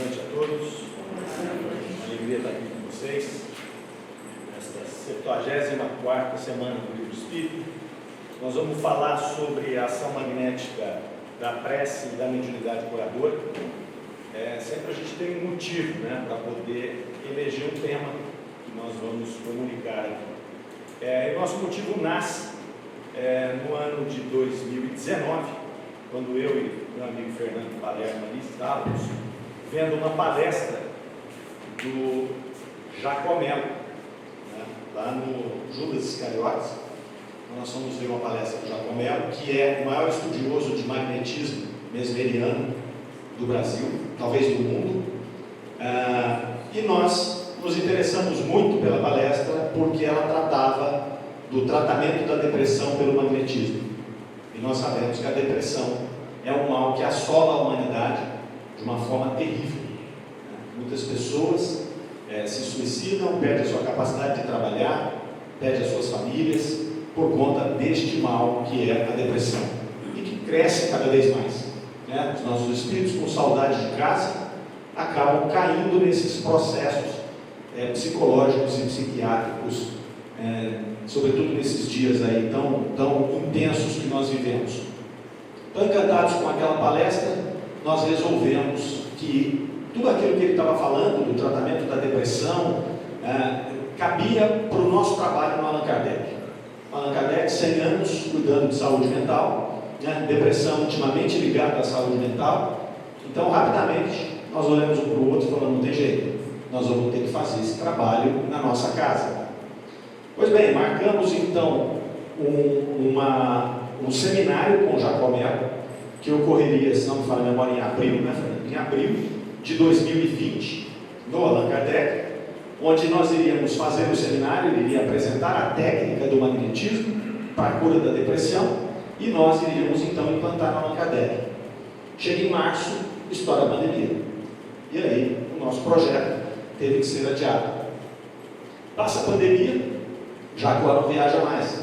noite a todos. Uma alegria estar aqui com vocês. Nesta 74ª semana do Livro Espírito, nós vamos falar sobre a ação magnética da prece e da mediunidade curadora. Sempre a gente tem um motivo, para poder eleger um tema que nós vamos comunicar aqui. E nosso motivo nasce no ano de 2019, quando eu e meu amigo Fernando Palermo ali estávamos vendo uma palestra do Jacomelo, lá no Judas Iscariotes. Nós fomos ver uma palestra do Jacomelo, que é o maior estudioso de magnetismo mesmeriano do Brasil, talvez do mundo, e nós nos interessamos muito pela palestra porque ela tratava do tratamento da depressão pelo magnetismo. E nós sabemos que a depressão é um mal que assola a humanidade de uma forma terrível. Muitas pessoas se suicidam, perdem a sua capacidade de trabalhar, perdem as suas famílias por conta deste mal que é a depressão, e que cresce cada vez mais. Os nossos espíritos, com saudade de casa, acabam caindo nesses processos psicológicos e psiquiátricos, sobretudo nesses dias aí tão intensos que nós vivemos. Então, encantados com aquela palestra, nós resolvemos que tudo aquilo que ele estava falando do tratamento da depressão cabia para o nosso trabalho no Allan Kardec. Allan Kardec, 100 anos cuidando de saúde mental, depressão intimamente ligada à saúde mental. Então, rapidamente, nós olhamos um para o outro e falamos: não tem jeito, nós vamos ter que fazer esse trabalho na nossa casa. Pois bem, marcamos então um seminário com o Jacomelo, que ocorreria, se não me falha a memória, em abril, em abril de 2020, no Allan Kardec, onde nós iríamos fazer o seminário. Ele iria apresentar a técnica do magnetismo para a cura da depressão, e nós iríamos então implantar no Allan Kardec. Chega em março, estoura a pandemia, e aí o nosso projeto teve que ser adiado. Passa a pandemia, Jacó não viaja mais,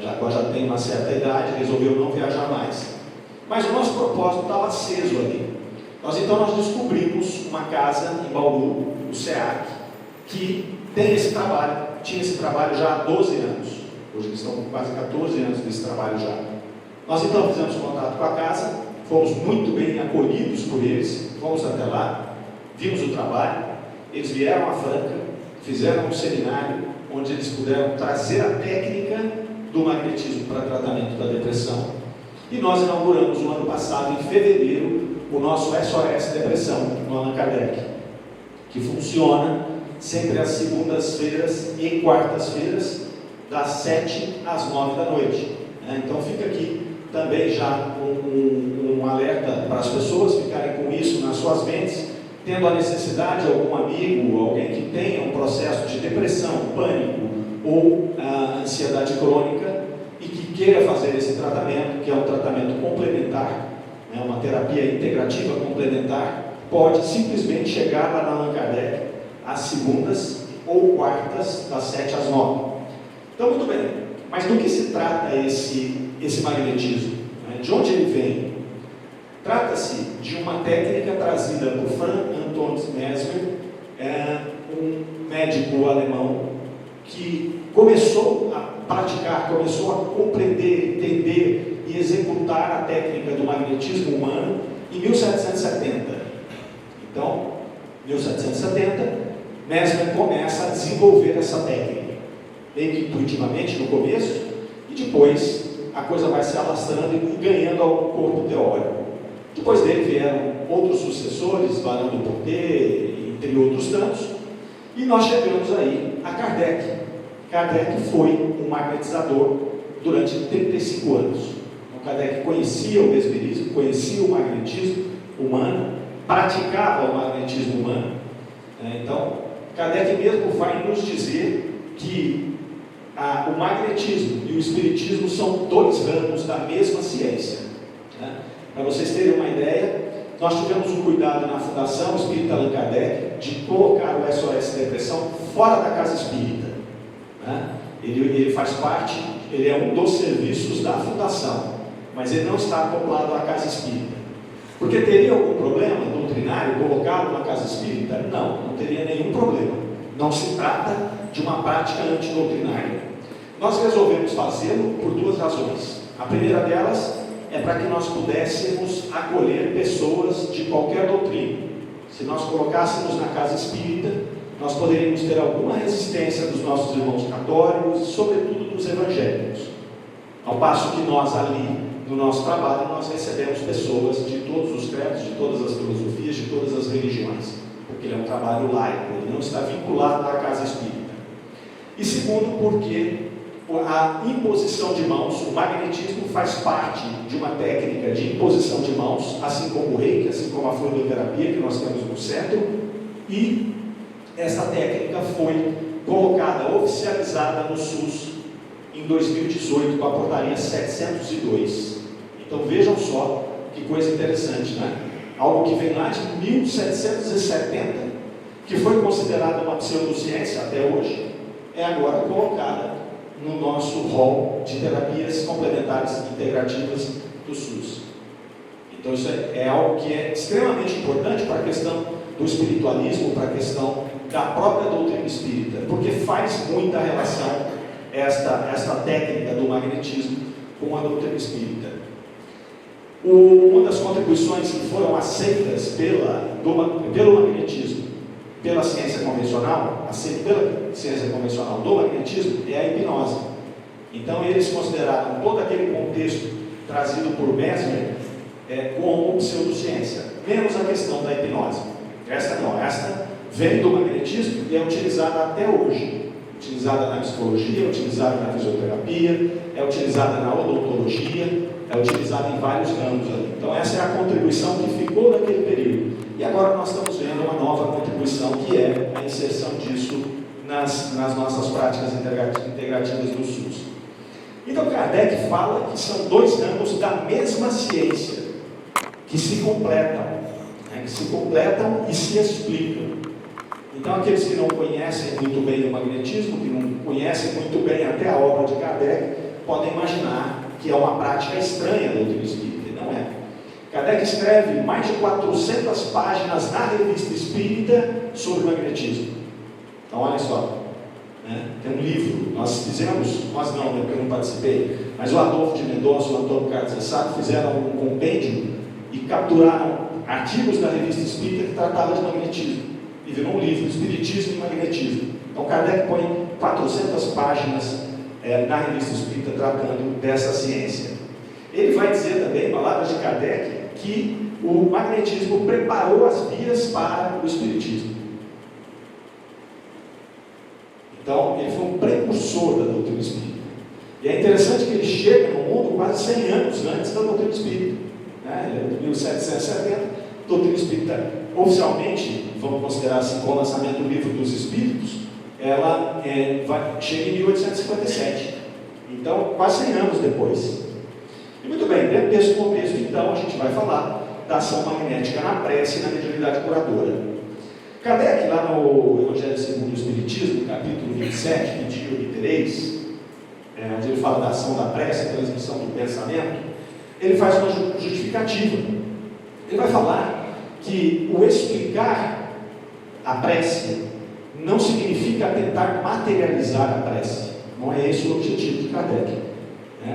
Jacó já tem uma certa idade, resolveu não viajar mais, mas o nosso propósito estava aceso ali. Nós descobrimos uma casa em Bauru, o SEAC, que tem esse trabalho, tinha esse trabalho já há 12 anos. Hoje eles estão com quase 14 anos desse trabalho já. Nós então fizemos contato com a casa, fomos muito bem acolhidos por eles, fomos até lá, vimos o trabalho, eles vieram a Franca, fizeram um seminário onde eles puderam trazer a técnica do magnetismo para tratamento da depressão, e nós inauguramos no ano passado, em fevereiro, o nosso SOS Depressão no Allan Kardec, que funciona sempre às segundas-feiras e quartas-feiras, das 7 às 9 da noite. Então fica aqui também já um alerta para as pessoas ficarem com isso nas suas mentes, tendo a necessidade, algum amigo, alguém que tenha um processo de depressão, pânico ou ansiedade crônica e que queira fazer esse tratamento, que é um tratamento complementar, uma terapia integrativa complementar, pode simplesmente chegar lá na Allan Kardec às segundas ou quartas, das 7 às 9. Então, muito bem, mas do que se trata esse magnetismo? De onde ele vem? Trata-se de uma técnica trazida por Franz Anton Mesmer, um médico alemão que começou a praticar, começou a compreender, entender e executar a técnica do magnetismo humano em 1770. Então, 1770, Mesmer começa a desenvolver essa técnica, meio que intuitivamente no começo, e depois a coisa vai se alastrando e ganhando algum corpo teórico. Depois dele vieram outros sucessores, Barão do Porté, entre outros tantos, e nós chegamos aí a Kardec. Kardec foi um magnetizador durante 35 anos. Então, Kardec conhecia o mesmerismo, conhecia o magnetismo humano, praticava o magnetismo humano. Então, Kardec mesmo vai nos dizer que o magnetismo e o espiritismo são dois ramos da mesma ciência. Para vocês terem uma ideia, nós tivemos um cuidado na Fundação Espírita Allan Kardec de colocar o SOS Depressão fora da casa espírita. Ele faz parte, ele é um dos serviços da Fundação, mas ele não está acoplado à casa espírita. Porque teria algum problema doutrinário colocado na casa espírita? Não, não teria nenhum problema. Não se trata de uma prática antidoutrinária. Nós resolvemos fazê-lo por duas razões. A primeira delas é para que nós pudéssemos acolher pessoas de qualquer doutrina. Se nós colocássemos na casa espírita, nós poderíamos ter alguma resistência dos nossos irmãos católicos e, sobretudo, dos evangélicos. Ao passo que nós ali, no nosso trabalho, nós recebemos pessoas de todos os credos, de todas as filosofias, de todas as religiões, porque ele é um trabalho laico, ele não está vinculado à casa espírita. E segundo, porque a imposição de mãos, o magnetismo faz parte de uma técnica de imposição de mãos, assim como o reiki, assim como a fluidoterapia que nós temos no centro, e essa técnica foi colocada, oficializada no SUS em 2018 com a portaria 702. Então vejam só que coisa interessante, né? Algo que vem lá de 1770, que foi considerada uma pseudociência até hoje, é agora colocada no nosso rol de terapias complementares integrativas do SUS. Então isso é algo que é extremamente importante para a questão do espiritualismo, para a questão da própria doutrina espírita, porque faz muita relação esta técnica do magnetismo com a doutrina espírita. Uma das contribuições que foram aceitas pelo magnetismo, pela ciência convencional, aceita pela ciência convencional do magnetismo, é a hipnose. Então eles consideraram todo aquele contexto trazido por Mesmer como pseudociência, menos a questão da hipnose. Esta vem do magnetismo e é utilizada até hoje. Utilizada na psicologia, utilizada na fisioterapia, é utilizada na odontologia, é utilizada em vários ramos ali. Então essa é a contribuição que ficou daquele período. E agora nós estamos vendo uma nova contribuição, que é a inserção disso nas nossas práticas integrativas do SUS. Então Kardec fala que são dois ramos da mesma ciência, que se completam, e se explicam. Então aqueles que não conhecem muito bem o magnetismo, que não conhecem muito bem até a obra de Kardec, podem imaginar que é uma prática estranha da doutrina espírita, e não é. Kardec escreve mais de 400 páginas na Revista Espírita sobre magnetismo. Então olha só, né? Tem um livro, nós não, porque eu não participei, mas o Adolfo de Mendonça e o Antônio Carlos Assato fizeram um compêndio e capturaram artigos da Revista Espírita que tratavam de magnetismo, e virou um livro, Espiritismo e Magnetismo. Então Kardec põe 400 páginas na Revista Espírita tratando dessa ciência. Ele vai dizer também, em palavras de Kardec, que o magnetismo preparou as vias para o espiritismo. Então ele foi um precursor da doutrina espírita. E é interessante que ele chega no mundo quase 100 anos antes da doutrina espírita, né? Ele é de 1770, doutrina espírita oficialmente, vamos considerar assim, com o lançamento do Livro dos Espíritos, ela chega em 1857. Então, quase 100 anos depois. E muito bem, dentro desse contexto, então, a gente vai falar da ação magnética na prece e na mediunidade curadora. Kardec, lá no Evangelho segundo o Espiritismo, capítulo 27, Pedi e obtereis, onde ele fala da ação da prece, a transmissão do pensamento, ele faz uma justificativa. Ele vai falar que o explicar a prece não significa tentar materializar a prece. Não é esse o objetivo de Kardec.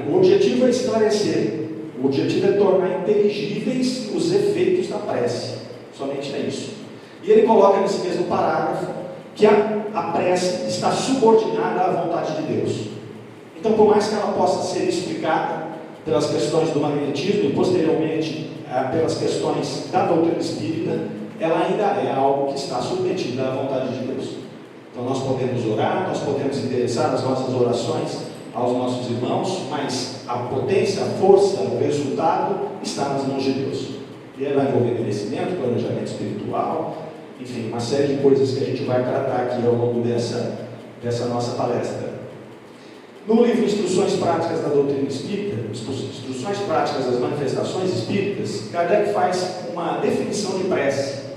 O objetivo é esclarecer, o objetivo é tornar inteligíveis os efeitos da prece. Somente é isso. E ele coloca nesse mesmo parágrafo que a prece está subordinada à vontade de Deus. Então, por mais que ela possa ser explicada pelas questões do magnetismo e posteriormente pelas questões da doutrina espírita, ela ainda é algo que está submetido à vontade de Deus. Então nós podemos orar, nós podemos endereçar as nossas orações aos nossos irmãos, mas a potência, a força, o resultado está nas mãos de Deus. E ele vai envolver merecimento, planejamento espiritual, enfim, uma série de coisas que a gente vai tratar aqui ao longo dessa nossa palestra. No livro Instruções Práticas da Doutrina Espírita, Instruções Práticas das Manifestações Espíritas, Kardec faz uma definição de prece.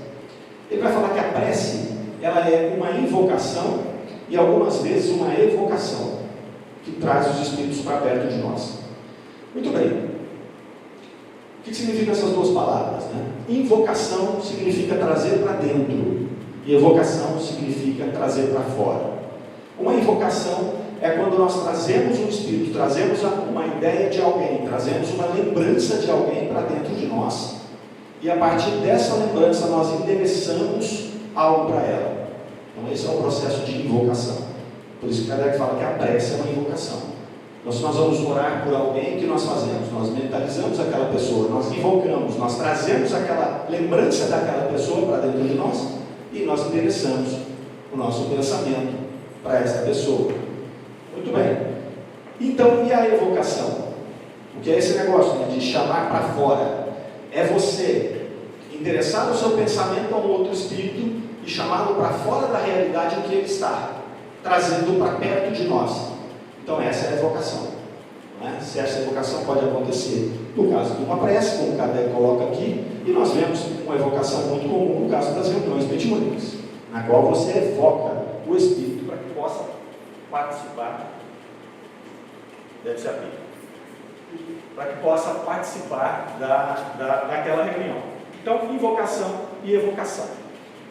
Ele vai falar que a prece, ela é uma invocação e algumas vezes uma evocação que traz os espíritos para perto de nós. Muito bem. O que significa essas duas palavras? Né? Invocação significa trazer para dentro, e evocação significa trazer para fora. Uma invocação é quando nós trazemos um espírito, trazemos uma ideia de alguém, trazemos uma lembrança de alguém para dentro de nós, e a partir dessa lembrança nós endereçamos algo para ela. Então esse é o processo de invocação. Por isso que Kardec fala que a prece é uma invocação. Então, se nós vamos orar por alguém, o que nós fazemos? Nós mentalizamos aquela pessoa, nós invocamos, nós trazemos aquela lembrança daquela pessoa para dentro de nós e nós endereçamos o nosso pensamento para essa pessoa. Muito bem. Então, e a evocação? O que é esse negócio, né, de chamar para fora? É você endereçar o seu pensamento a um outro espírito e chamá-lo para fora da realidade em que ele está, trazendo para perto de nós. Então essa é a evocação, né? Se essa evocação pode acontecer no caso de uma prece, como o Kardec coloca aqui, e nós vemos uma evocação muito comum no caso das reuniões mediúnicas, na qual você evoca o espírito para que possa participar, deve ser aqui, para que possa participar daquela reunião. Então, invocação e evocação.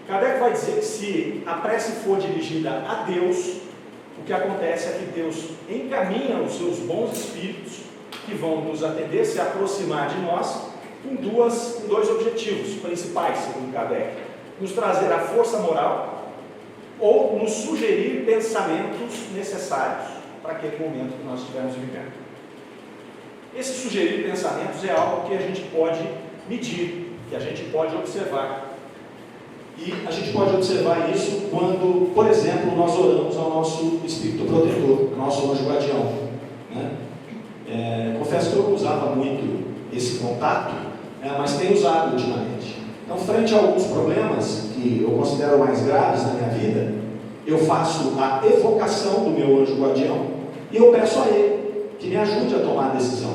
Kardec vai dizer que se a prece for dirigida a Deus, o que acontece é que Deus encaminha os seus bons espíritos que vão nos atender, se aproximar de nós, com dois objetivos principais, segundo Kardec: nos trazer a força moral ou nos sugerir pensamentos necessários para aquele momento que nós estivermos vivendo. Esse sugerir pensamentos é algo que a gente pode medir, que a gente pode observar. E a gente pode observar isso quando, por exemplo, nós oramos ao nosso espírito protetor, ao nosso anjo guardião, né? Confesso que eu não usava muito esse contato, mas tenho usado ultimamente. Então, frente a alguns problemas que eu considero mais graves na minha vida, eu faço a evocação do meu anjo guardião e eu peço a ele que me ajude a tomar a decisão.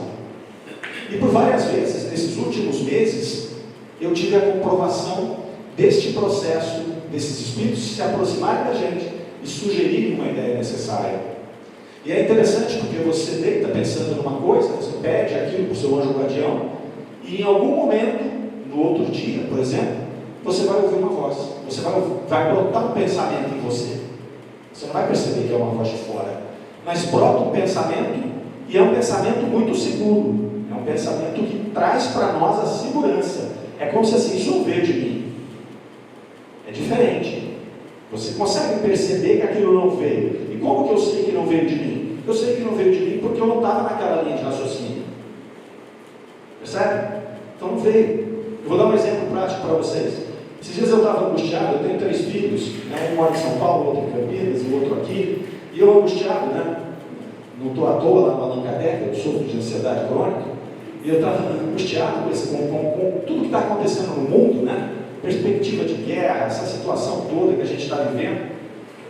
E por várias vezes, nesses últimos meses, eu tive a comprovação deste processo, desses espíritos se aproximarem da gente e sugerirem uma ideia necessária. E é interessante porque você deita pensando numa coisa, você pede aquilo para o seu anjo guardião, e em algum momento, no outro dia, por exemplo, você vai ouvir uma voz, você vai brotar um pensamento em você. Você não vai perceber que é uma voz de fora, mas brota um pensamento, e é um pensamento muito seguro, é um pensamento que traz para nós a segurança. É como se assim, isso não veio de mim. É diferente. Você consegue perceber que aquilo não veio. E como que eu sei que não veio de mim? Eu sei que não veio de mim porque eu não estava naquela linha de raciocínio. Percebe? Então não veio. Eu vou dar um exemplo prático para vocês. Esses dias eu estava angustiado, eu tenho 3 filhos, né? Um mora em São Paulo, outro em Campinas e o outro aqui. E eu angustiado, né? Não estou à toa lá no Allan Kardec, eu sofro de ansiedade crônica. E eu estava angustiado com tudo que está acontecendo no mundo, né? Perspectiva de guerra, essa situação toda que a gente está vivendo.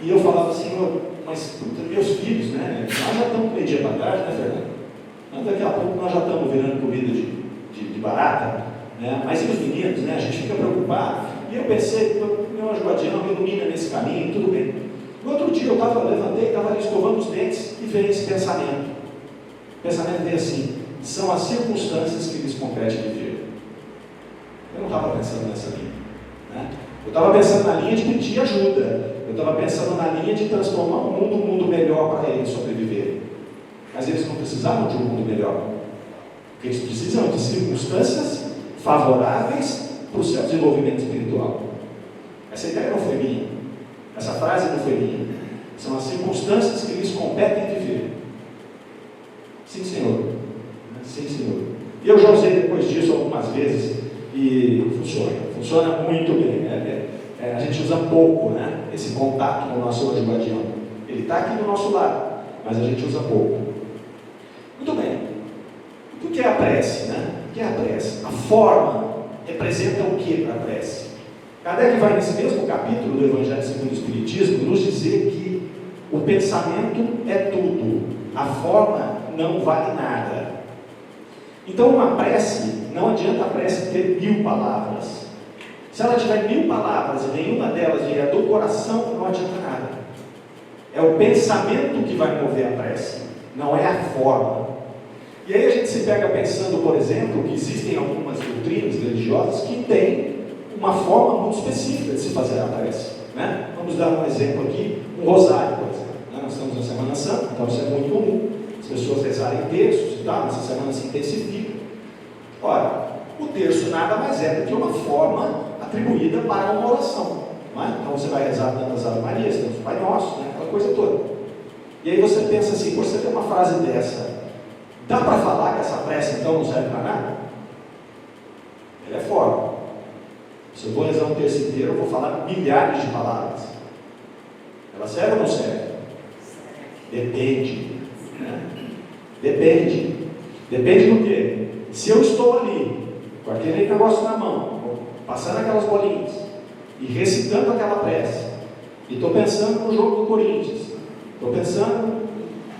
E eu falava assim, mas meus filhos, né? Nós já estamos meio dia para trás, né, Fernando? Daqui a pouco nós já estamos virando comida de barata, né? Mas e os meninos, né? A gente fica preocupado. E eu pensei, meu anjo guardião me ilumina nesse caminho, tudo bem. No outro dia eu levantei, estava ali escovando os dentes e veio esse pensamento. O pensamento veio assim: são as circunstâncias que lhes compete viver. Eu não estava pensando nessa linha, né? Eu estava pensando na linha de pedir ajuda. Eu estava pensando na linha de transformar um mundo melhor para eles sobreviverem. Mas eles não precisavam de um mundo melhor. O que eles precisam de circunstâncias favoráveis para o seu desenvolvimento espiritual. Essa ideia não foi minha. Essa frase não foi minha. São as circunstâncias que lhes competem viver. Sim, Senhor. Sim, Senhor. E eu já usei depois disso algumas vezes e funciona muito bem. A gente usa pouco, né? Esse contato com o nosso anjo guardião. Ele está aqui do nosso lado, mas a gente usa pouco. Muito bem. O que é a prece, né? O que é a prece? A forma representa o que para a prece? Kardec vai nesse mesmo capítulo do Evangelho segundo o Espiritismo nos dizer que o pensamento é tudo, a forma não vale nada. Então uma prece, não adianta a prece ter 1000 palavras. Se ela tiver 1000 palavras e nenhuma delas vier do coração, não adianta nada. É o pensamento que vai mover a prece, não é a forma. E aí a gente se pega pensando, por exemplo, que existem algumas doutrinas religiosas que têm uma forma muito específica de se fazer a prece, né? Vamos dar um exemplo aqui, um rosário, por exemplo, né? Nós estamos na Semana Santa, então isso é muito comum, as pessoas rezarem terços e tal, nessa semana se intensifica. Ora, o terço nada mais é do que uma forma atribuída para uma oração, não é? Então você vai rezar tantas Ave Marias, tantos Pai Nosso, né? Aquela coisa toda. E aí você pensa assim, você tem uma frase dessa, dá para falar que essa prece então não serve para nada? Ela é forma. Se eu vou rezar um terço inteiro, eu vou falar milhares de palavras. Ela serve ou não serve? Depende, né? Depende. Depende do quê? Se eu estou ali, com aquele negócio na mão, passando aquelas bolinhas, e recitando aquela prece, e estou pensando no jogo do Corinthians, estou pensando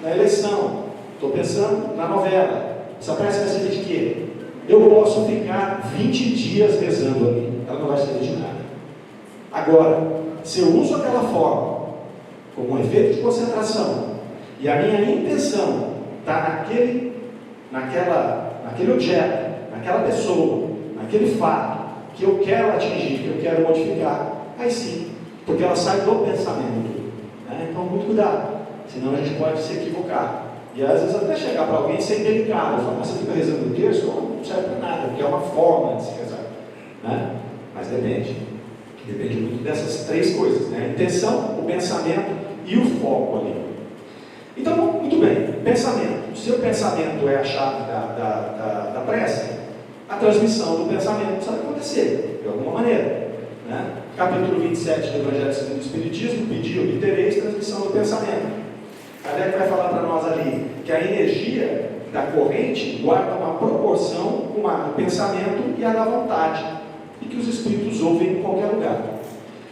na eleição, estou pensando na novela, essa prece vai servir de quê? Eu posso ficar 20 dias rezando ali, ela não vai servir de nada. Agora, se eu uso aquela forma como um efeito de concentração, e a minha intenção está naquele objeto, naquela pessoa, naquele fato que eu quero atingir, que eu quero modificar, aí sim, porque ela sai do pensamento, né? Então muito cuidado, senão a gente pode se equivocar, e às vezes até chegar para alguém ser delicado, falar, mas você fica rezando o terço, não serve para nada, porque é uma forma de se rezar, né? Mas depende muito dessas três coisas, né? A intenção, o pensamento e o foco ali. Então, muito bem, pensamento. Se o pensamento é a chave da prece, a transmissão do pensamento precisa acontecer, de alguma maneira, né? Capítulo 27 do Evangelho segundo o Espiritismo, pedi, obtereis, transmissão do pensamento. Kardec vai falar para nós ali que a energia da corrente guarda uma proporção com a do pensamento e a da vontade, e que os espíritos ouvem em qualquer lugar.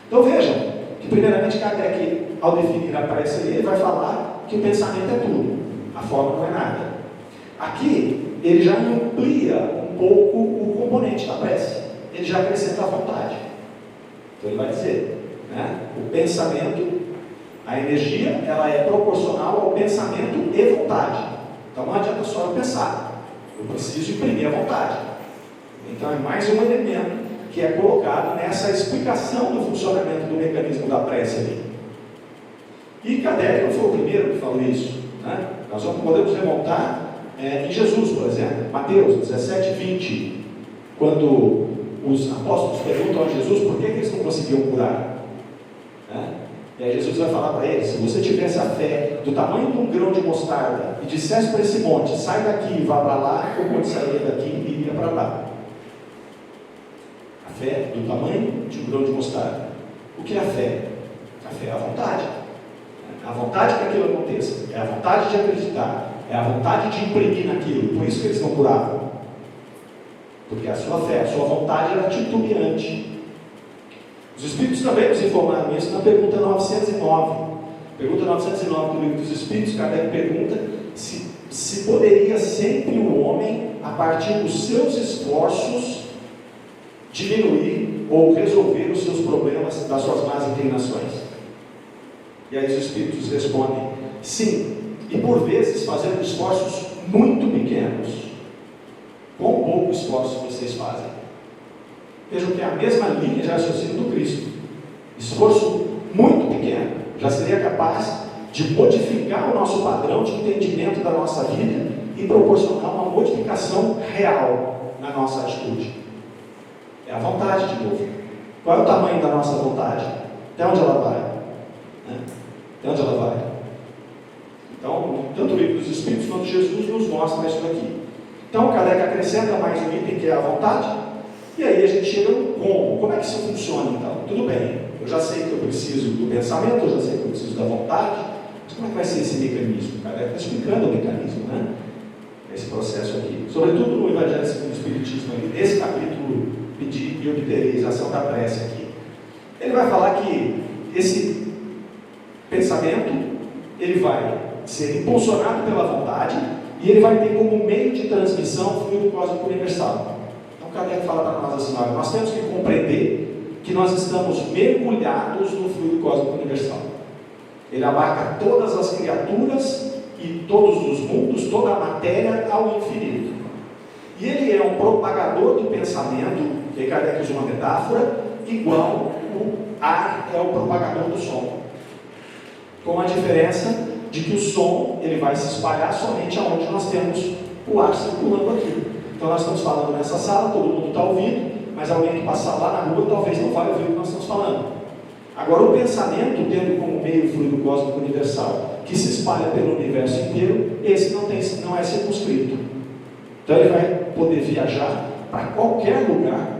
Então vejam, que primeiramente Kardec, ao definir a prece ali, ele vai falar que o pensamento é tudo, a forma não é nada. Aqui, ele já amplia um pouco o componente da prece, ele já acrescenta a vontade. Então ele vai dizer, né, o pensamento, a energia, ela é proporcional ao pensamento e vontade. Então não adianta só eu pensar, eu preciso imprimir a vontade. Então é mais um elemento que é colocado nessa explicação do funcionamento do mecanismo da prece ali. E Kardec não foi o primeiro que falou isso, né? Nós podemos remontar em Jesus, por exemplo, Mateus 17, 20, quando os apóstolos perguntam a Jesus por que eles não conseguiam curar, né? E aí Jesus vai falar para eles, se você tivesse a fé do tamanho de um grão de mostarda e dissesse para esse monte, sai daqui e vá para lá, o monte sairia daqui e iria para lá. A fé do tamanho de um grão de mostarda. O que é a fé? A fé é a vontade. É a vontade que aquilo aconteça, é a vontade de acreditar, é a vontade de imprimir naquilo. Por isso que eles não curavam, porque a sua fé, a sua vontade era titubeante. Os Espíritos também nos informaram isso na pergunta 909. Pergunta 909 do Livro dos Espíritos, Kardec pergunta se poderia sempre o homem, a partir dos seus esforços, diminuir ou resolver os seus problemas das suas más inclinações. E aí os Espíritos respondem, sim, e por vezes fazendo esforços muito pequenos. Quão pouco esforço vocês fazem? Vejam que é a mesma linha de raciocínio do Cristo. Esforço muito pequeno já seria capaz de modificar o nosso padrão de entendimento da nossa vida e proporcionar uma modificação real na nossa atitude. É a vontade de novo. Qual é o tamanho da nossa vontade? Até onde ela vai? Até onde ela vai? Então, tanto o Livro dos Espíritos quanto Jesus nos mostra isso daqui. Então, Kardec acrescenta mais um item que é a vontade, e aí a gente chega no como. Como é que isso funciona então? Tudo bem, eu já sei que eu preciso do pensamento, eu já sei que eu preciso da vontade, mas como é que vai ser esse mecanismo? Kardec está explicando o mecanismo, né? Esse processo aqui. Sobretudo no Evangelho segundo o Espiritismo, ali, nesse capítulo, pedir e obtereis, a ação da prece aqui. Ele vai falar que esse pensamento, ele vai ser impulsionado pela vontade e ele vai ter como meio de transmissão o fluido cósmico universal. Então Kardec fala para nós assim, olha, nós temos que compreender que nós estamos mergulhados no fluido cósmico universal. Ele abarca todas as criaturas e todos os mundos, toda a matéria ao infinito. E ele é um propagador do pensamento, que Kardec usa uma metáfora, igual o ar é o propagador do som. Com a diferença de que o som ele vai se espalhar somente aonde nós temos o ar circulando aqui. Então nós estamos falando nessa sala, todo mundo está ouvindo, mas alguém que passar lá na rua talvez não vai ouvir o que nós estamos falando. Agora, o pensamento, tendo como meio o fluido cósmico universal, que se espalha pelo universo inteiro, esse não é circunscrito. Então ele vai poder viajar para qualquer lugar,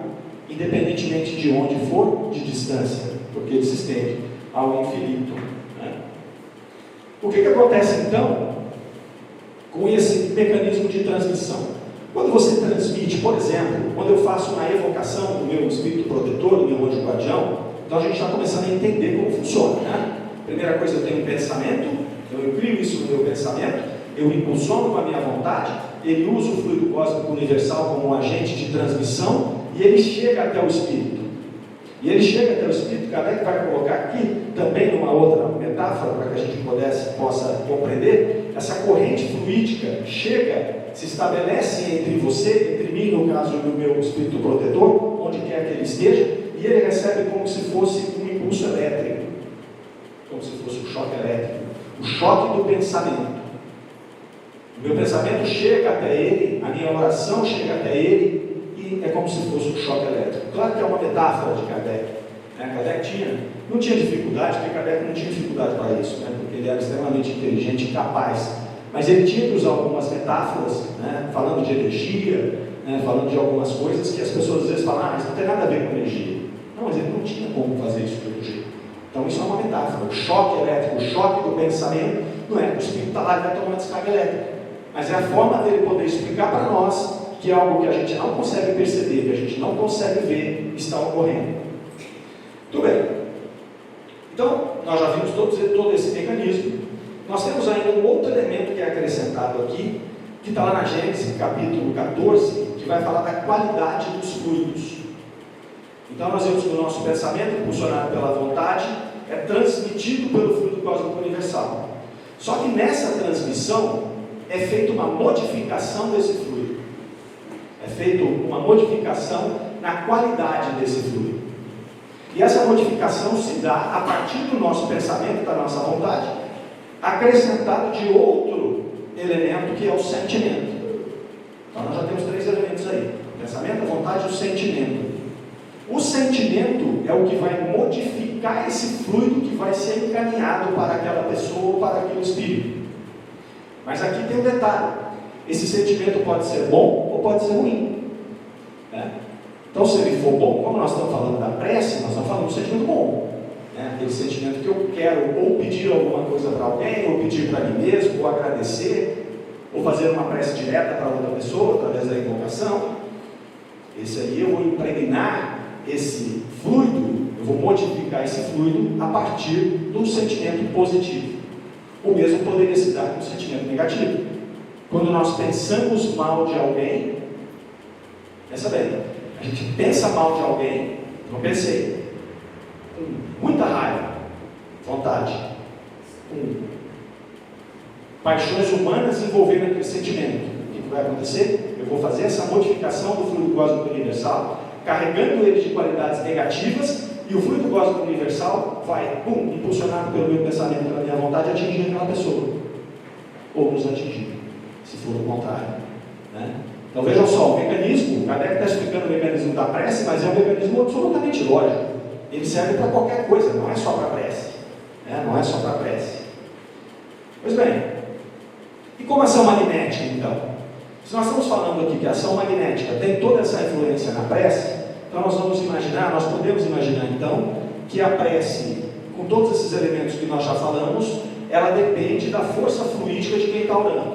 independentemente de onde for, de distância, porque ele se estende ao infinito. Né? O que acontece então com esse mecanismo de transmissão? Quando você transmite, por exemplo, quando eu faço uma evocação do meu espírito protetor, do meu anjo guardião, então a gente está começando a entender como funciona. Né? Primeira coisa, eu tenho um pensamento, então eu crio isso no meu pensamento, eu impulsiono com a minha vontade, ele usa o fluido cósmico universal como um agente de transmissão e ele chega até o espírito. E ele chega até o espírito, Kardec vai colocar aqui também numa outra metáfora para que a gente possa compreender, essa corrente fluídica chega, se estabelece entre você, entre mim, no caso do meu espírito protetor, onde quer que ele esteja, e ele recebe como se fosse um impulso elétrico, como se fosse um choque elétrico, o choque do pensamento. O meu pensamento chega até ele, a minha oração chega até ele, e é como se fosse um choque elétrico. Claro que é uma metáfora de Kardec. Kardec não tinha dificuldade, porque Kardec não tinha dificuldade para isso, porque ele era extremamente inteligente e capaz. Mas ele tinha que usar algumas metáforas, falando de energia, falando de algumas coisas que as pessoas às vezes falam, mas não tem nada a ver com energia. Não, mas ele não tinha como fazer isso de outro jeito. Então isso é uma metáfora. O choque elétrico, o choque do pensamento, não é que o espírito está lá e vai tomar uma descarga elétrica, mas é a forma dele poder explicar para nós que é algo que a gente não consegue perceber, que a gente não consegue ver, está ocorrendo. Muito bem. Então, nós já vimos todo esse mecanismo. Nós temos ainda um outro elemento que é acrescentado aqui, que está lá na Gênesis, capítulo 14, que vai falar da qualidade dos fluidos. Então, nós vemos que o nosso pensamento, impulsionado pela vontade, é transmitido pelo fluido cósmico universal. Só que nessa transmissão é feita uma modificação desse fluido. É feita uma modificação na qualidade desse fluido. E essa modificação se dá a partir do nosso pensamento, da nossa vontade, acrescentado de outro elemento que é o sentimento. Então nós já temos 3 elementos aí: o pensamento, a vontade e o sentimento. O sentimento é o que vai modificar esse fluido que vai ser encaminhado para aquela pessoa ou para aquele espírito. Mas aqui tem um detalhe: esse sentimento pode ser bom ou pode ser ruim. Então, se ele for bom, como nós estamos falando da prece, nós estamos falando de um sentimento bom. Aquele sentimento que eu quero ou pedir alguma coisa para alguém, ou pedir para mim mesmo, ou agradecer, ou fazer uma prece direta para outra pessoa, através da invocação. Esse aí eu vou impregnar esse fluido, eu vou modificar esse fluido a partir do sentimento positivo. O mesmo poderia se dar com o sentimento negativo. Quando nós pensamos mal de alguém, pensa bem, a gente pensa mal de alguém, não pensei, com muita raiva, vontade, com paixões humanas envolvendo aquele sentimento. O que vai acontecer? Eu vou fazer essa modificação do fluido cósmico universal, carregando ele de qualidades negativas, e o fluido cósmico universal vai, impulsionado pelo meu pensamento, pela minha vontade, atingir aquela pessoa, ou nos atingir, se for o contrário. Então vejam só, o mecanismo, Kardec está explicando o mecanismo da prece, mas é um mecanismo absolutamente lógico. Ele serve para qualquer coisa, não é só para a prece. Não é só para a prece. Pois bem, e como ação magnética então? Se nós estamos falando aqui que a ação magnética tem toda essa influência na prece, então nós podemos imaginar então, que a prece, com todos esses elementos que nós já falamos, ela depende da força fluídica de quem está orando.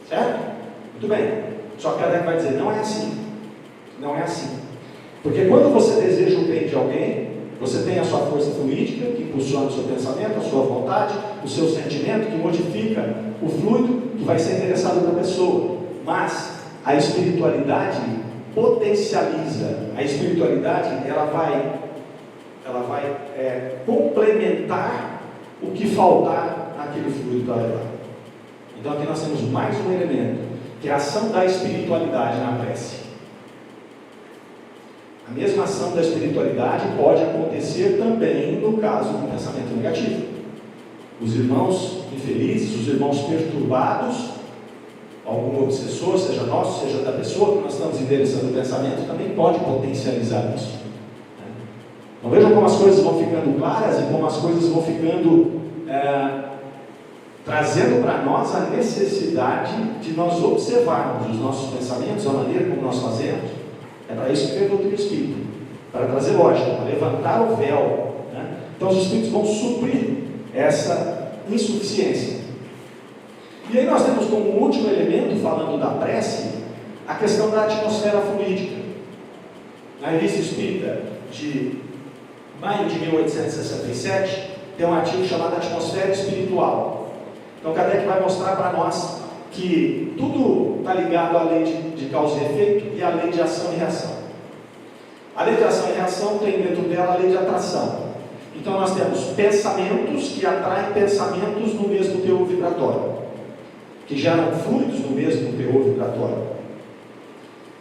Certo? Muito bem. Só que Kardec vai dizer, não é assim. Não é assim. Porque quando você deseja o bem de alguém, você tem a sua força fluídica, que impulsiona o seu pensamento, a sua vontade, o seu sentimento, que modifica o fluido, que vai ser endereçado para a pessoa. Mas a espiritualidade potencializa. A espiritualidade, ela vai complementar o que faltar naquele fluido para levar. Então aqui nós temos mais um elemento, que é a ação da espiritualidade na prece. A mesma ação da espiritualidade pode acontecer também no caso do pensamento negativo. Os irmãos infelizes, os irmãos perturbados, algum obsessor, seja nosso, seja da pessoa que nós estamos endereçando o pensamento, também pode potencializar isso. Então vejam como as coisas vão ficando claras e como as coisas vão ficando trazendo para nós a necessidade de nós observarmos os nossos pensamentos, a maneira como nós fazemos. É para isso que veio a doutrina espírita, para trazer lógica, para levantar o véu. Então os espíritos vão suprir essa insuficiência. E aí nós temos como último elemento, falando da prece, a questão da atmosfera fluídica. Na Revista Espírita de maio de 1867, tem um artigo chamado Atmosfera Espiritual. Então Kardec vai mostrar para nós que tudo está ligado à lei de causa e efeito e à lei de ação e reação. A lei de ação e reação tem dentro dela a lei de atração. Então nós temos pensamentos que atraem pensamentos no mesmo teor vibratório, que geram fluidos no mesmo teor vibratório.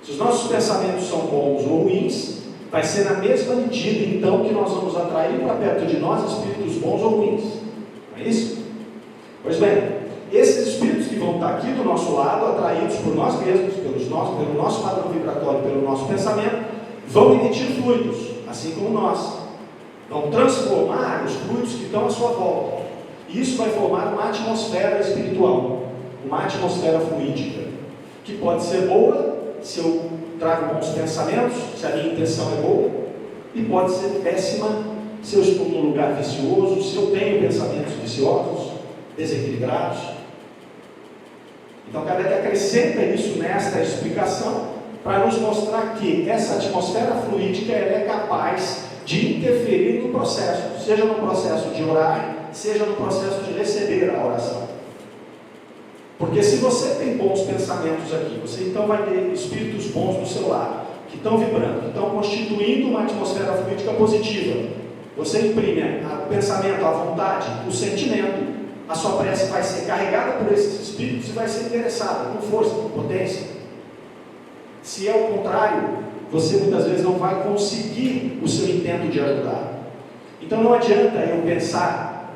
Se os nossos pensamentos são bons ou ruins, vai ser na mesma medida então que nós vamos atrair para perto de nós espíritos bons ou ruins. Não é isso? Pois bem, esses espíritos que vão estar aqui do nosso lado, atraídos por nós mesmos, pelo nosso padrão vibratório, pelo nosso pensamento, vão emitir fluidos, assim como nós. Vão transformar os fluidos que estão à sua volta. E isso vai formar uma atmosfera espiritual, uma atmosfera fluídica, que pode ser boa, se eu trago bons pensamentos, se a minha intenção é boa, e pode ser péssima, se eu estou num lugar vicioso, se eu tenho pensamentos viciosos, desequilibrados. Então Kardec acrescenta isso nesta explicação, para nos mostrar que essa atmosfera fluídica ela é capaz de interferir no processo, seja no processo de orar, seja no processo de receber a oração. Porque se você tem bons pensamentos aqui, você então vai ter espíritos bons do seu lado, que estão vibrando, que estão constituindo uma atmosfera fluídica positiva. Você imprime o pensamento, a vontade, o sentimento, a sua prece vai ser carregada por esses espíritos e vai ser endereçada com força, com potência. Se é o contrário, você muitas vezes não vai conseguir o seu intento de ajudar. Então não adianta eu pensar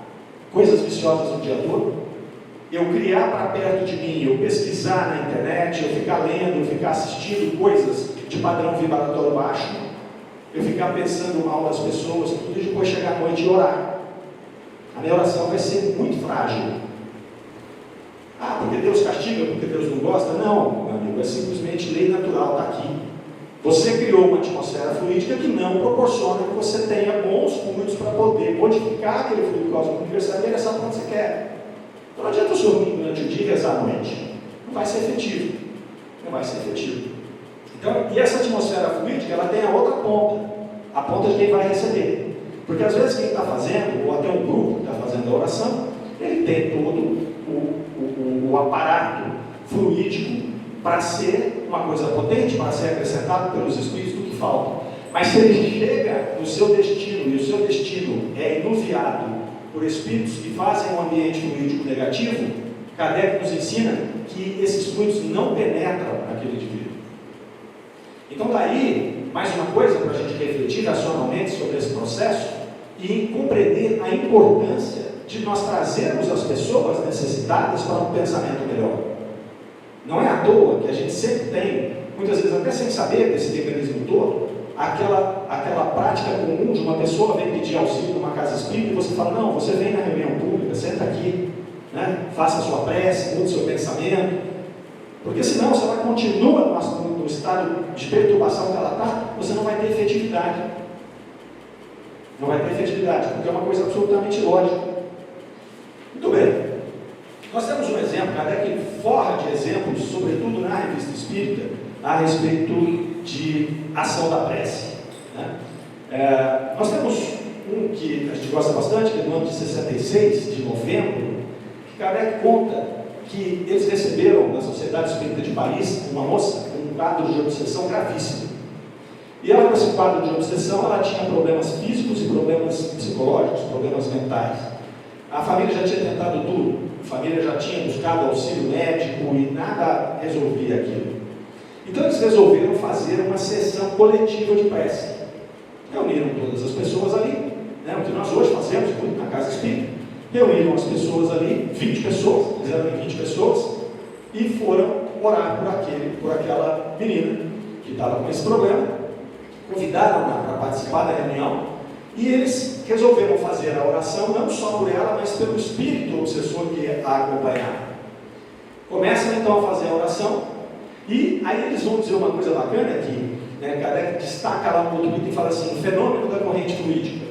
coisas viciosas o dia todo, eu criar para perto de mim, eu pesquisar na internet, eu ficar lendo, eu ficar assistindo coisas de padrão vibratório baixo, eu ficar pensando mal das pessoas, tudo, e depois chegar à noite e orar. A minha oração vai ser muito frágil. Ah, porque Deus castiga, porque Deus não gosta? Não, meu amigo, é simplesmente lei natural, está aqui. Você criou uma atmosfera fluídica que não proporciona que você tenha bons fluidos para poder modificar aquele fluido cósmico universal e endereçar para onde você quer. Então não adianta o senhor dormir durante o dia e rezar à noite. Não vai ser efetivo. Não vai ser efetivo. Então, e essa atmosfera fluídica, ela tem a outra ponta. A ponta de quem vai receber. Porque às vezes quem está fazendo, ou até um grupo que está fazendo a oração, ele tem todo o aparato fluídico para ser uma coisa potente, para ser acrescentado pelos espíritos do que falta. Mas se ele chega no seu destino, e o seu destino é enuviado por espíritos que fazem um ambiente fluídico negativo, Kardec nos ensina que esses fluidos não penetram naquele indivíduo. Então daí, mais uma coisa para a gente refletir racionalmente sobre esse processo e compreender a importância de nós trazermos as pessoas necessitadas para um pensamento melhor. Não é à toa que a gente sempre tem, muitas vezes até sem saber desse mecanismo todo, aquela prática comum de uma pessoa vem pedir auxílio numa casa espírita e você fala, não, você vem na reunião pública, senta aqui, né? Faça a sua prece, mude o seu pensamento, porque senão você vai continuar no estado de perturbação que ela está, você não vai ter efetividade. Não vai ter efetividade, porque é uma coisa absolutamente lógica. Muito bem. Nós temos um exemplo, Kardec forra de exemplos, sobretudo na Revista Espírita, a respeito de ação da prece. Né? Nós temos um que a gente gosta bastante, que é do ano de 66, de novembro, que Kardec conta que eles receberam da Sociedade Espírita de Paris uma moça com um quadro de obsessão gravíssimo. E ela, com esse quadro de obsessão, ela tinha problemas físicos e problemas psicológicos, problemas mentais. A família já tinha tentado tudo, a família já tinha buscado auxílio médico e nada resolvia aquilo. Então eles resolveram fazer uma sessão coletiva de prece. Reuniram todas as pessoas ali, né, o que nós hoje fazemos muito na Casa Espírita. Reuniram as pessoas ali, 20 pessoas, eles eram 20 pessoas, e foram orar por aquela menina que estava com esse problema. Convidaram-na para participar da reunião, e eles resolveram fazer a oração não só por ela, mas pelo espírito obsessor que a acompanhava. Começam então a fazer a oração, e aí eles vão dizer uma coisa bacana aqui, né? Kardec destaca lá no outro item e fala assim: o fenômeno da corrente fluídica.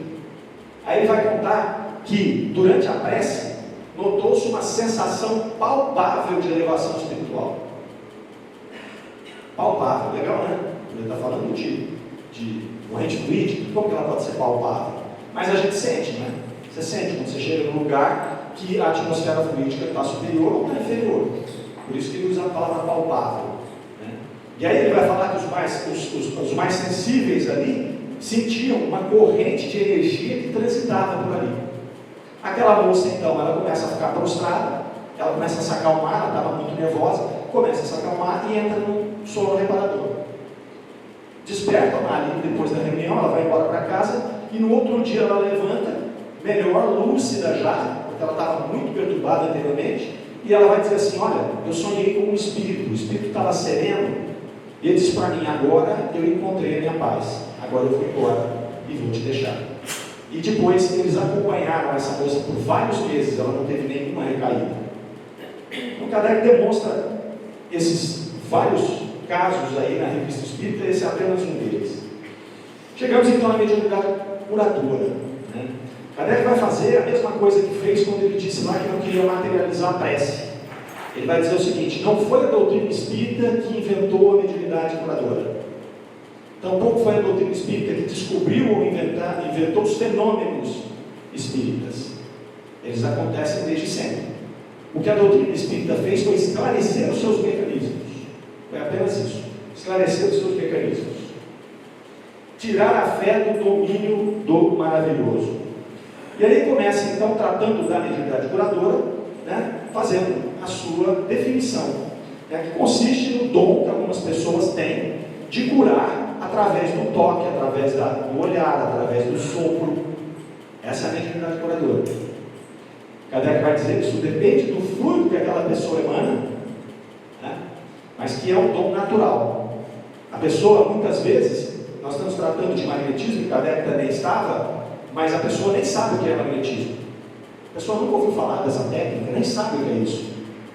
Aí ele vai contar que durante a prece notou-se uma sensação palpável de elevação espiritual. Palpável, legal, né? Ele está falando de corrente fluídica, como que ela pode ser palpável? Mas a gente sente, né? Você sente quando você chega num lugar que a atmosfera fluídica está superior ou está inferior. Por isso que ele usa a palavra palpável, né? E aí ele vai falar que os mais sensíveis ali sentiam uma corrente de energia que transitava por ali. Aquela moça então, ela começa a ficar prostrada, ela começa a se acalmar, ela estava muito nervosa, começa a se acalmar e entra num sono reparador. Desperta ali depois da reunião, ela vai embora para casa e no outro dia ela levanta, melhor, lúcida já, porque ela estava muito perturbada anteriormente, e ela vai dizer assim: olha, eu sonhei com um espírito, o espírito estava sereno, e ele disse para mim: agora eu encontrei a minha paz, agora eu vou embora e vou te deixar. E depois eles acompanharam essa moça por vários meses, ela não teve nenhuma recaída. Então Kardec demonstra esses vários casos aí na Revista Espírita, esse é apenas um deles. Chegamos então na mediunidade curadora, né? Kardec vai fazer a mesma coisa que fez quando ele disse lá que não queria materializar a prece. Ele vai dizer o seguinte: não foi a doutrina espírita que inventou a mediunidade curadora. Tampouco foi a doutrina espírita que descobriu ou inventou os fenômenos espíritas. Eles acontecem desde sempre. O que a doutrina espírita fez foi esclarecer os seus mecanismos. Foi apenas isso. Esclarecer os seus mecanismos. Tirar a fé do domínio do maravilhoso. E aí começa então tratando da mediunidade curadora, né, fazendo a sua definição, né, que consiste no dom que algumas pessoas têm de curar através do toque, através do olhar, através do sopro. Essa é a mediunidade curadora. Kardec vai dizer que isso depende do fluido que aquela pessoa emana, né, mas que é um dom natural. A pessoa, muitas vezes, nós estamos tratando de magnetismo, Kardec também estava, mas a pessoa nem sabe o que é magnetismo. A pessoa nunca ouviu falar dessa técnica, nem sabe o que é isso.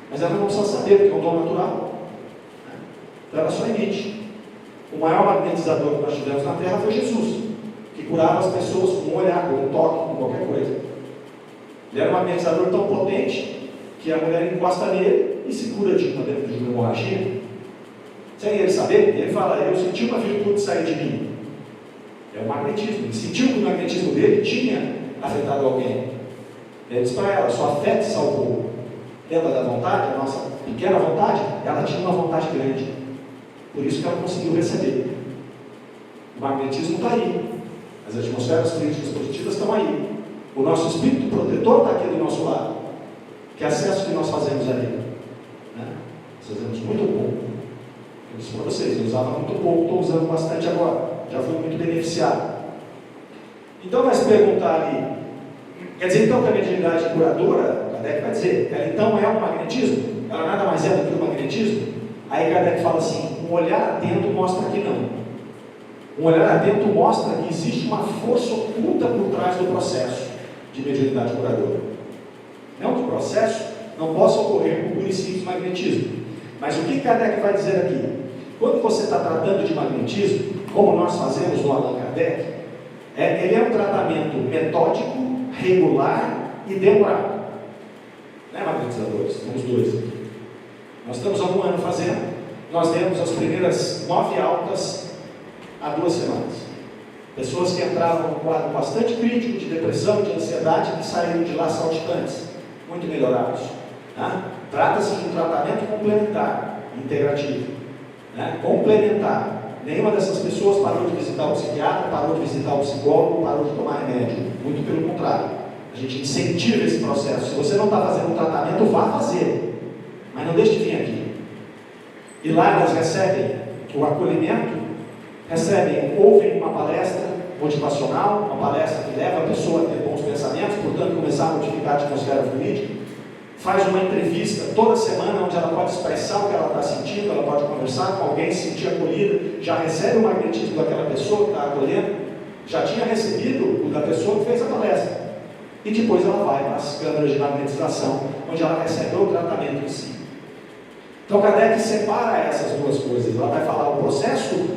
Mas ela não precisa saber, porque é um dom natural. Então ela só emite. O maior magnetizador que nós tivemos na Terra foi Jesus, que curava as pessoas com um olhar, com um toque, com qualquer coisa. Ele era um magnetizador tão potente que a mulher encosta nele e se cura de uma hemorragia. Sem ele saber, ele fala: eu senti uma virtude sair de mim. É o magnetismo. Ele sentiu que o magnetismo dele tinha afetado alguém. Ele disse para ela: sua fé te salvou. Lembra da vontade? A nossa pequena vontade? Ela tinha uma vontade grande. Por isso que ela conseguiu receber. O magnetismo está aí. As atmosferas fluídicas positivas estão aí. O nosso espírito protetor está aqui do nosso lado. Que acesso que nós fazemos ali? Né? Nós fazemos muito pouco. Eu disse para vocês, eu usava muito pouco, estou usando bastante agora. Já fui muito beneficiado. Então vai se perguntar ali: quer dizer então que a mediunidade curadora, Kardec vai dizer, ela então é um magnetismo? Ela nada mais é do que o magnetismo? Aí Kardec fala assim: um olhar atento mostra que não. Um olhar atento mostra que existe uma força oculta por trás do processo de mediunidade curadora. Não que o processo não possa ocorrer por puro e simples magnetismo. Mas o que Kardec vai dizer aqui? Quando você está tratando de magnetismo, como nós fazemos no Allan Kardec, ele é um tratamento metódico, regular e demorado. Né, magnetizadores? Temos dois aqui. Nós estamos há um ano fazendo, nós demos as primeiras 9 altas há 2 semanas. Pessoas que entravam num quadro bastante crítico de depressão, de ansiedade, que saíram de lá saltitantes, muito melhorados. Né? Trata-se de um tratamento complementar, integrativo. Né? Complementar. Nenhuma dessas pessoas parou de visitar o psiquiatra, parou de visitar o psicólogo, parou de tomar remédio. Muito pelo contrário. A gente incentiva esse processo. Se você não está fazendo um tratamento, vá fazer, mas não deixe de vir aqui. E lá elas recebem o acolhimento, ouvem uma palestra motivacional, uma palestra que leva a pessoa a ter bons pensamentos, portanto começar a modificar a atmosfera fluídica. Faz uma entrevista toda semana, onde ela pode expressar o que ela está sentindo, ela pode conversar com alguém, se sentir acolhida, já recebe o magnetismo daquela pessoa que está acolhendo, já tinha recebido o da pessoa que fez a palestra. E depois ela vai para as câmaras de magnetização, onde ela recebe o tratamento em si. Então Kardec separa essas duas coisas. Ela vai falar o processo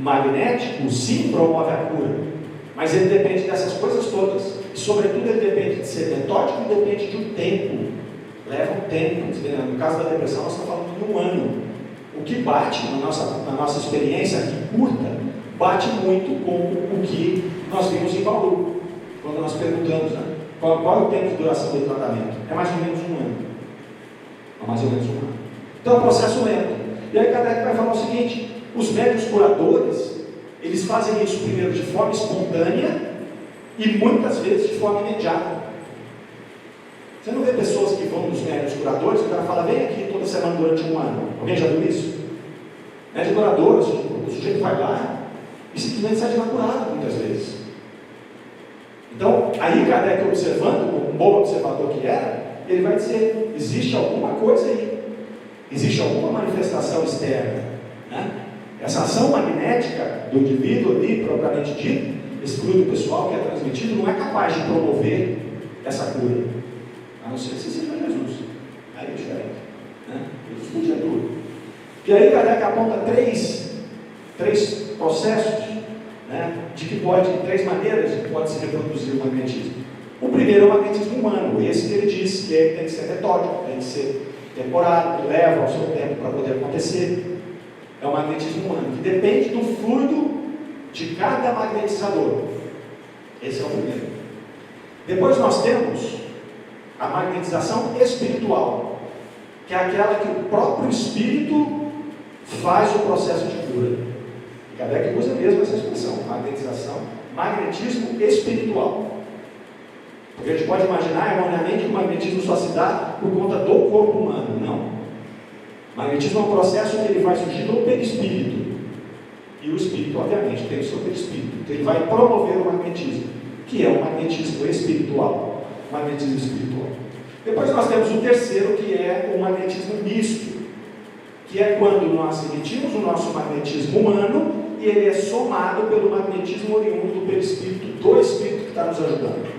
magnético, sim, promove a cura, mas ele depende dessas coisas todas. E sobretudo ele depende de ser metódico e depende de um tempo. Leva um tempo. No caso da depressão, nós estamos falando de um ano. O que bate na nossa experiência aqui curta, bate muito com o que nós vimos em Bauru, quando nós perguntamos, né, qual é o tempo de duração do tratamento. É mais ou menos um ano. É mais ou menos um ano. Então é um processo lento. E aí Kardec vai falar o seguinte: os médiuns curadores, eles fazem isso primeiro de forma espontânea e muitas vezes de forma imediata. Você não vê pessoas que vão nos médiuns curadores e o cara fala, vem aqui toda semana durante um ano. Alguém já viu isso? Médium curador, o sujeito vai lá e simplesmente sai de lá curado muitas vezes. Então, aí Kardec observando, como um bom observador que era, ele vai dizer, existe alguma coisa aí. Existe alguma manifestação externa, né? Essa ação magnética do indivíduo ali, propriamente dito, esse fluido pessoal que é transmitido, não é capaz de promover essa cura, a não ser que seja Jesus. Aí é diferente, né? Jesus podia tudo. E aí Kardec aponta três processos, né, três maneiras de que pode se reproduzir o magnetismo. O primeiro é o magnetismo humano, esse que ele diz que tem que ser metódico, tem que ser temporário, que leva ao seu tempo para poder acontecer. É o magnetismo humano, que depende do fluido de cada magnetizador. Esse é o primeiro. Depois nós temos a magnetização espiritual, que é aquela que o próprio espírito faz o processo de cura. E Kardec usa mesmo essa expressão, magnetismo espiritual. Porque a gente pode imaginar erroneamente que o magnetismo só se dá por conta do corpo humano. Não. O magnetismo é um processo que ele vai surgir do perispírito. E o espírito, obviamente, tem o seu perispírito. Então ele vai promover o magnetismo, que é o magnetismo espiritual. O magnetismo espiritual. Depois nós temos o terceiro, que é o magnetismo misto, que é quando nós emitimos o nosso magnetismo humano e ele é somado pelo magnetismo oriundo do perispírito, do espírito que está nos ajudando.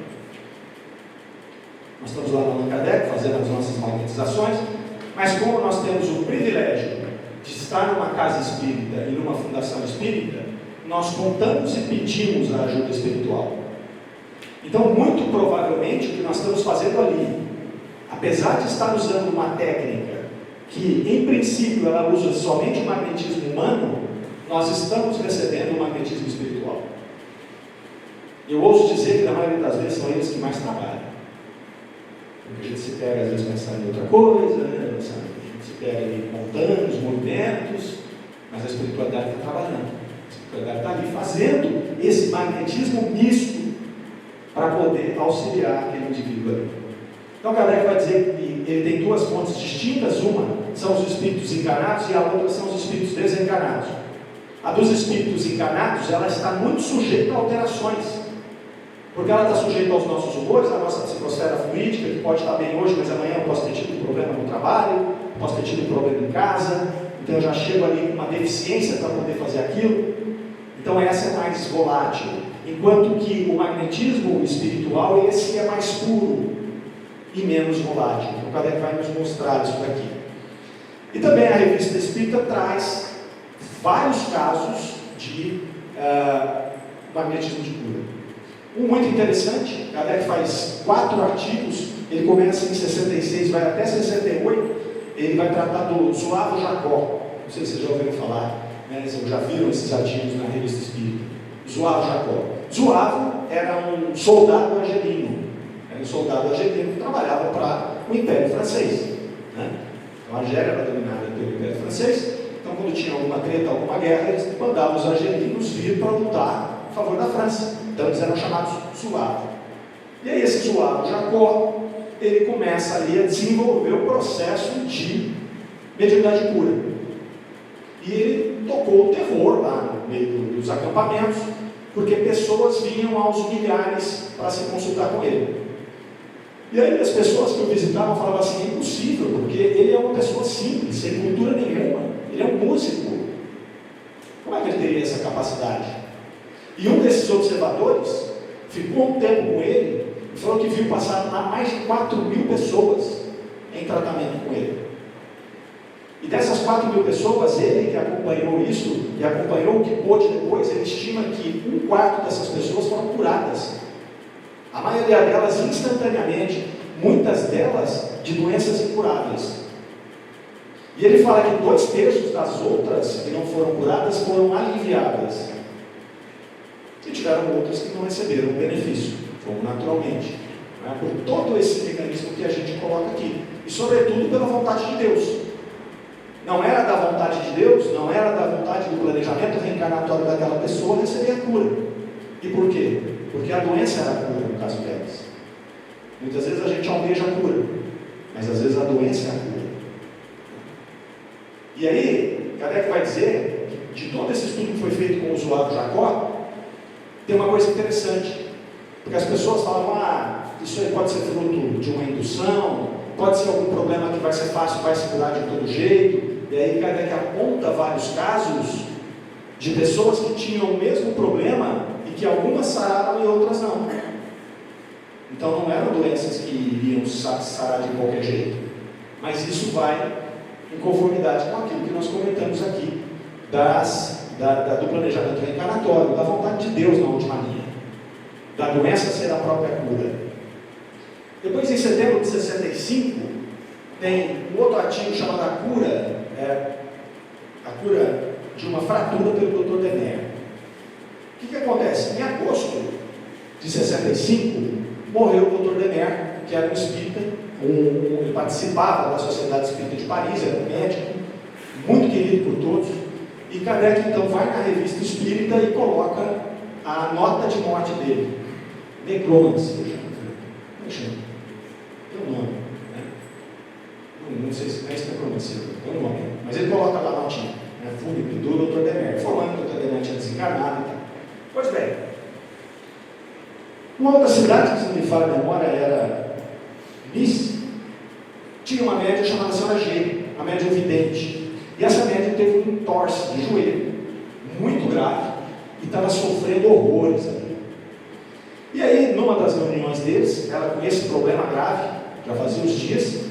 Nós estamos lá no Allan Kardec fazendo as nossas magnetizações, mas como nós temos o privilégio de estar numa casa espírita e numa fundação espírita, nós contamos e pedimos a ajuda espiritual. Então, muito provavelmente, o que nós estamos fazendo ali, apesar de estar usando uma técnica que, em princípio, ela usa somente o magnetismo humano, nós estamos recebendo o magnetismo espiritual. Eu ouso dizer que, na maioria das vezes, são eles que mais trabalham. Porque a gente se pega, às vezes, pensando em outra coisa, né? A gente se pega ali montando os movimentos, mas a espiritualidade está trabalhando. A espiritualidade está ali fazendo esse magnetismo misto para poder auxiliar aquele indivíduo ali. Então, Kardec vai dizer que ele tem duas fontes distintas. Uma são os espíritos encarnados e a outra são os espíritos desencarnados. A dos espíritos encarnados, ela está muito sujeita a alterações. Porque ela está sujeita aos nossos humores, à nossa psicosfera fluídica, que pode estar bem hoje, mas amanhã eu posso ter tido um problema no trabalho, posso ter tido um problema em casa, então eu já chego ali com uma deficiência para poder fazer aquilo. Então essa é mais volátil, enquanto que o magnetismo espiritual, esse é mais puro e menos volátil. Então o Kardec vai nos mostrar isso daqui. E também a Revista Espírita traz vários casos de magnetismo de cura. Um muito interessante, Kardec faz 4 artigos, ele começa em 66, vai até 68, ele vai tratar do Zuavo Jacó. Não sei se vocês já ouviram falar, né? Vocês já viram esses artigos na Revista Espírita. Zuavo Jacó. Zuavo era um soldado argelino, que trabalhava para o Império Francês, né? Então a Argélia era dominada pelo Império Francês, então quando tinha alguma treta, alguma guerra, eles mandavam os argelinos vir para lutar a favor da França. Então eles eram chamados Zuavo. E aí esse zoado Jacó, ele começa ali a desenvolver o processo de mediunidade de cura. E ele tocou o terror lá no meio dos acampamentos, porque pessoas vinham aos milhares para se consultar com ele. E aí as pessoas que o visitavam falavam assim, é impossível, porque ele é uma pessoa simples, sem cultura nenhuma, ele é um músico. Como é que ele teria essa capacidade? E um desses observadores ficou um tempo com ele e falou que viu passar mais de 4.000 pessoas em tratamento com ele. E dessas 4.000 pessoas, ele que acompanhou isso e acompanhou o que pôde depois, ele estima que 1/4 dessas pessoas foram curadas. A maioria delas instantaneamente, muitas delas de doenças incuráveis. E ele fala que 2/3 das outras que não foram curadas foram aliviadas. E tiveram outras que não receberam o benefício, como naturalmente. Né? Por todo esse mecanismo que a gente coloca aqui. E sobretudo pela vontade de Deus. Não era da vontade de Deus, não era da vontade do planejamento reencarnatório daquela pessoa receber a cura. E por quê? Porque a doença era a cura, no caso delas. Muitas vezes a gente almeja a cura, mas às vezes a doença é a cura. E aí, Kardec vai dizer que de todo esse estudo que foi feito com o usuário Jacó, tem uma coisa interessante, porque as pessoas falam, isso aí pode ser fruto de uma indução, pode ser algum problema que vai ser fácil, vai se curar de todo jeito. E aí Kardec aponta vários casos de pessoas que tinham o mesmo problema e que algumas sararam e outras não. Então não eram doenças que iriam sarar de qualquer jeito, mas isso vai em conformidade com aquilo que nós comentamos aqui do planejamento reencarnatório, da vontade de Deus na última linha, da doença ser a própria cura. Depois, em setembro de 65, tem um outro artigo chamado A Cura de uma Fratura pelo Dr. Demer. O que acontece? Em agosto de 65, morreu o Dr. Demer, que era um espírita, ele participava da Sociedade Espírita de Paris, era um médico, muito querido por todos, e Kardec então vai na revista Espírita e coloca a nota de morte dele, necrômancy, tem um nome, né? Não sei se é isso necrômancy, tem um nome, mas ele coloca lá a notinha, né? Fúnebre do Dr. Demer, falando que o Dr. Demer tinha desencarnado e tal. Pois bem, uma outra cidade, que se não me falha a memória, era Nice, tinha uma médium chamada Senhora G, a médium vidente. E essa médium teve um entorse de joelho, muito grave, e estava sofrendo horrores ali. E aí, numa das reuniões deles, ela com esse problema grave, já fazia uns dias,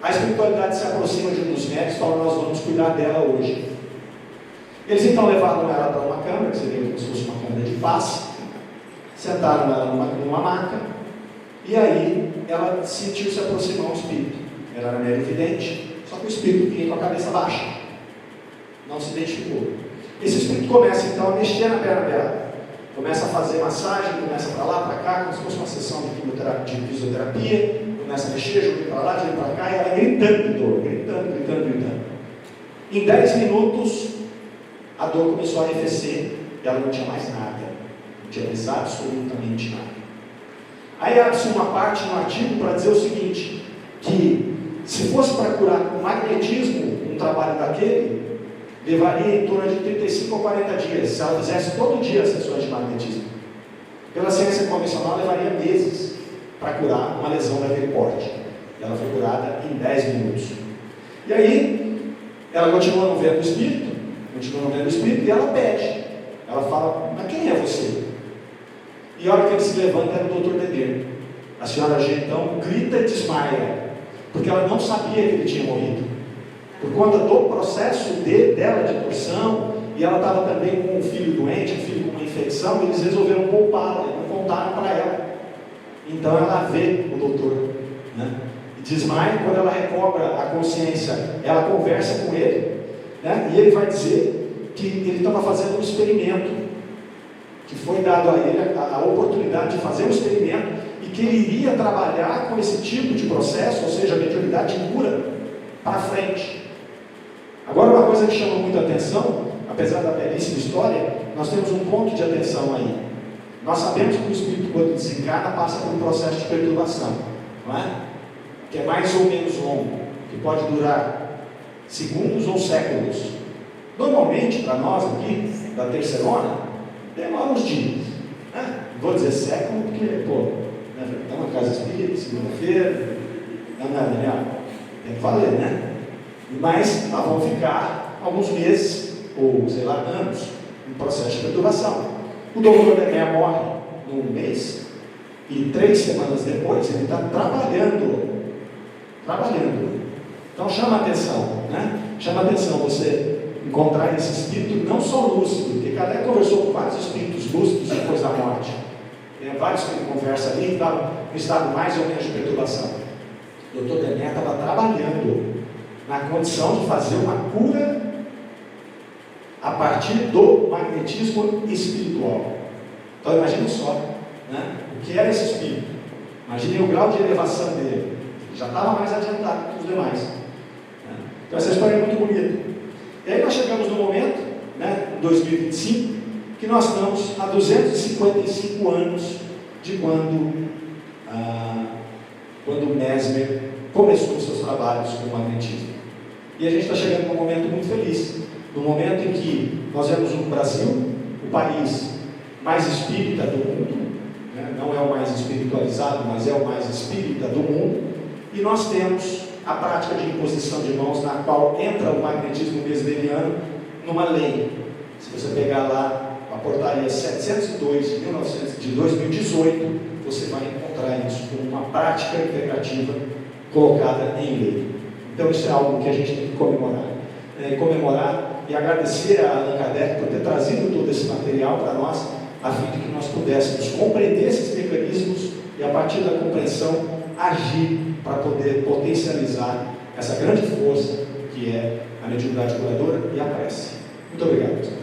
a espiritualidade se aproxima de um dos médicos e fala, nós vamos cuidar dela hoje. Eles então levaram ela para uma câmara, que seria como se fosse uma câmara de paz, sentaram ela numa maca, e aí ela sentiu se aproximar um espírito. Ela era médium vidente, só que o espírito vinha com a cabeça baixa, não se identificou. Esse espírito começa então a mexer na perna dela, começa a fazer massagem, começa para lá, para cá, como se fosse uma sessão de fisioterapia, começa a mexer, joga para lá, joga para cá, e ela gritando de dor, gritando. Em 10 minutos, a dor começou a arrefecer, e ela não tinha mais nada, não tinha mais absolutamente nada. Aí abre-se uma parte no artigo para dizer o seguinte, que se fosse para curar com magnetismo um trabalho daquele, levaria em torno de 35 ou 40 dias, se ela fizesse todo dia as sessões de magnetismo. Pela ciência convencional, levaria meses para curar uma lesão daquele porte. Ela foi curada em 10 minutos. E aí, ela continua não vendo o espírito, e ela pede. Ela fala, mas quem é você? E a hora que ele se levanta, era o Dr. Demer. A senhora G, então, grita e desmaia, porque ela não sabia que ele tinha morrido. Por conta do processo dela de torção, e ela estava também com um filho doente, um filho com uma infecção, eles resolveram poupá-la, não contaram para ela. Então ela vê o doutor, né? E desmaia. Quando ela recobra a consciência, ela conversa com ele, né? E ele vai dizer que ele estava fazendo um experimento, que foi dado a ele a oportunidade de fazer um experimento, e que ele iria trabalhar com esse tipo de processo, ou seja, a mediunidade de cura, para frente. Agora, uma coisa que chama muita atenção, apesar da belíssima história, nós temos um ponto de atenção aí. Nós sabemos que o espírito, quando desencarna, passa por um processo de perturbação, não é? Que é mais ou menos longo, que pode durar segundos ou séculos. Normalmente, para nós aqui, da terceirona, demora uns dias. Né? Vou dizer século, porque, está na casa espírita, segunda-feira, não, Daniel, tem que valer, né? Mas nós vamos ficar alguns meses, ou sei lá, anos, em processo de perturbação. O doutor Dené morre num mês, e 3 semanas depois ele está trabalhando. Então chama a atenção, né? Chama a atenção você encontrar esse espírito não só lúcido, porque Kardec conversou com vários espíritos lúcidos depois da morte. Tem vários que ele conversa ali, estavam no estado mais ou menos de perturbação. O doutor Dené estava trabalhando na condição de fazer uma cura a partir do magnetismo espiritual. Então imagine só, né, o que era esse espírito. Imagine o grau de elevação dele. Já estava mais adiantado que os demais, né? Então essa história é muito bonita. E aí nós chegamos no momento, né, 2025, que nós estamos há 255 anos de quando o Mesmer começou os seus trabalhos com o magnetismo. E a gente está chegando num momento muito feliz, no momento em que nós vemos o Brasil, o país mais espírita do mundo, né? Não é o mais espiritualizado, mas é o mais espírita do mundo, e nós temos a prática de imposição de mãos, na qual entra o magnetismo mesmeriano numa lei. Se você pegar lá a portaria 702 de 2018, você vai encontrar isso como uma prática integrativa colocada em lei. Então isso é algo que a gente tem que comemorar e agradecer a Allan Kardec por ter trazido todo esse material para nós, a fim de que nós pudéssemos compreender esses mecanismos e, a partir da compreensão, agir para poder potencializar essa grande força que é a mediunidade curadora e a prece. Muito obrigado.